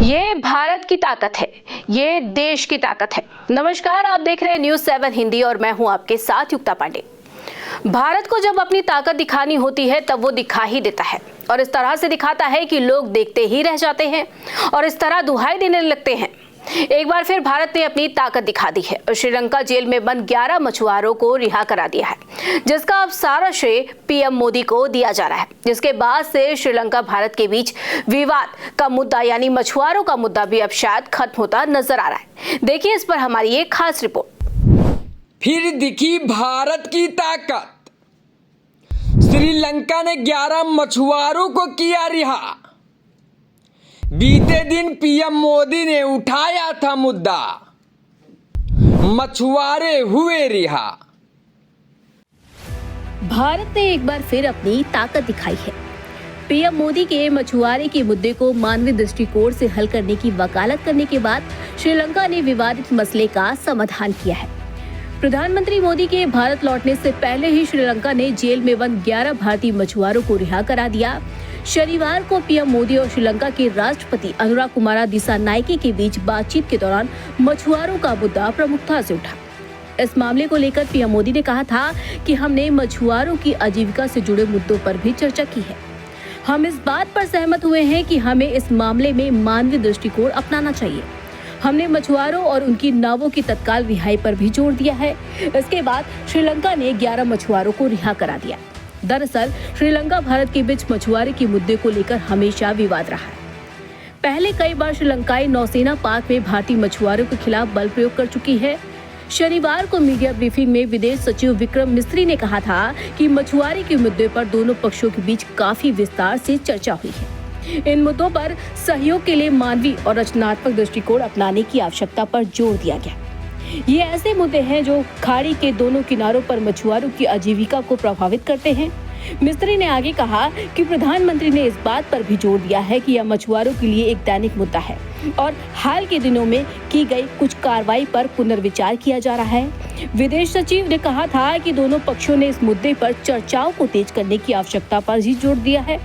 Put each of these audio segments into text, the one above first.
ये भारत की ताकत है, ये देश की ताकत है। नमस्कार, आप देख रहे हैं न्यूज़ 7 हिंदी और मैं हूं आपके साथ युक्ता पांडे। भारत को जब अपनी ताकत दिखानी होती है तब वो दिखा ही देता है और इस तरह से दिखाता है कि लोग देखते ही रह जाते हैं और इस तरह दुहाई देने लगते हैं। एक बार फिर भारत ने अपनी ताकत दिखा दी है और श्रीलंका जेल में बंद 11 मछुआरों को रिहा करा दिया है, जिसका अब सारा श्रेय पीएम मोदी को दिया जा रहा है। जिसके बाद से श्रीलंका भारत के बीच विवाद का मुद्दा यानी मछुआरों का मुद्दा भी अब शायद खत्म होता नजर आ रहा है। देखिए इस पर हमारी एक खास रिपोर्ट। फिर दिखी भारत की ताकत। श्रीलंका ने 11 मछुआरों को किया रिहा। बीते दिन पीएम मोदी ने उठाया था मुद्दा, मछुआरे हुए रिहा। भारत ने एक बार फिर अपनी ताकत दिखाई है। पीएम मोदी के मछुआरे के मुद्दे को मानवीय दृष्टिकोण से हल करने की वकालत करने के बाद श्रीलंका ने विवादित मसले का समाधान किया है। प्रधानमंत्री मोदी के भारत लौटने से पहले ही श्रीलंका ने जेल में बंद 11 भारतीय मछुआरों को रिहा करा दिया। शनिवार को पीएम मोदी और श्रीलंका के राष्ट्रपति अनुराकुमारा दिसानायके के बीच बातचीत के दौरान मछुआरों का मुद्दा प्रमुखता से उठा। इस मामले को लेकर पीएम मोदी ने कहा था कि हमने मछुआरों की आजीविका से जुड़े मुद्दों पर भी चर्चा की है। हम इस बात पर सहमत हुए हैं कि हमें इस मामले में मानवीय दृष्टिकोण अपनाना चाहिए। हमने मछुआरों और उनकी नावों की तत्काल रिहाई पर भी जोर दिया है। इसके बाद श्रीलंका ने 11 मछुआरों को रिहा करा दिया। दरअसल श्रीलंका भारत के बीच मछुआरे के मुद्दे को लेकर हमेशा विवाद रहा है। पहले कई बार श्रीलंकाई नौसेना पाक में भारतीय मछुआरों के खिलाफ बल प्रयोग कर चुकी है। शनिवार को मीडिया ब्रीफिंग में विदेश सचिव विक्रम मिस्री ने कहा था कि मछुआरे के मुद्दे पर दोनों पक्षों के बीच काफी विस्तार से चर्चा हुई है। इन मुद्दों पर सहयोग के लिए मानवीय और रचनात्मक दृष्टिकोण अपनाने की आवश्यकता पर जोर दिया गया। ये ऐसे मुद्दे हैं जो खाड़ी के दोनों किनारों पर मछुआरों की आजीविका को प्रभावित करते हैं। मिस्त्री ने आगे कहा कि प्रधानमंत्री ने इस बात पर भी जोर दिया है कि यह मछुआरों के लिए एक दैनिक मुद्दा है और हाल के दिनों में की गई कुछ कार्रवाई पर पुनर्विचार किया जा रहा है। विदेश सचिव ने कहा था कि दोनों पक्षों ने इस मुद्दे पर चर्चाओं को तेज करने की आवश्यकता पर भी जोर दिया है।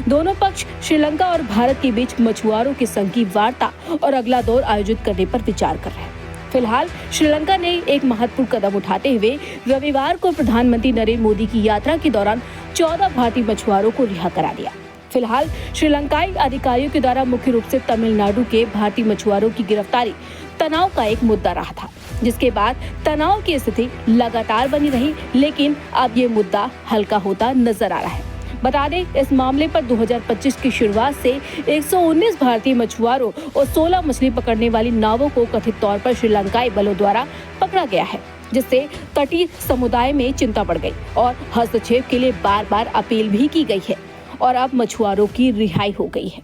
दोनों पक्ष श्रीलंका और भारत के बीच मछुआरों के संघ की वार्ता और अगला दौर आयोजित करने पर विचार कर रहे हैं। फिलहाल श्रीलंका ने एक महत्वपूर्ण कदम उठाते हुए रविवार को प्रधानमंत्री नरेंद्र मोदी की यात्रा के दौरान 14 भारतीय मछुआरों को रिहा करा दिया। फिलहाल श्रीलंकाई अधिकारियों के द्वारा मुख्य रूप से तमिलनाडु के भारतीय मछुआरों की गिरफ्तारी तनाव का एक मुद्दा रहा था, जिसके बाद तनाव की स्थिति लगातार बनी रही, लेकिन अब ये मुद्दा हल्का होता नजर आ रहा है। बता दें, इस मामले पर 2025 की शुरुआत से 119 भारतीय मछुआरों और 16 मछली पकड़ने वाली नावों को कथित तौर पर श्रीलंकाई बलों द्वारा पकड़ा गया है, जिससे तटीय समुदाय में चिंता बढ़ गई और हस्तक्षेप के लिए बार बार अपील भी की गई है और अब मछुआरों की रिहाई हो गई है।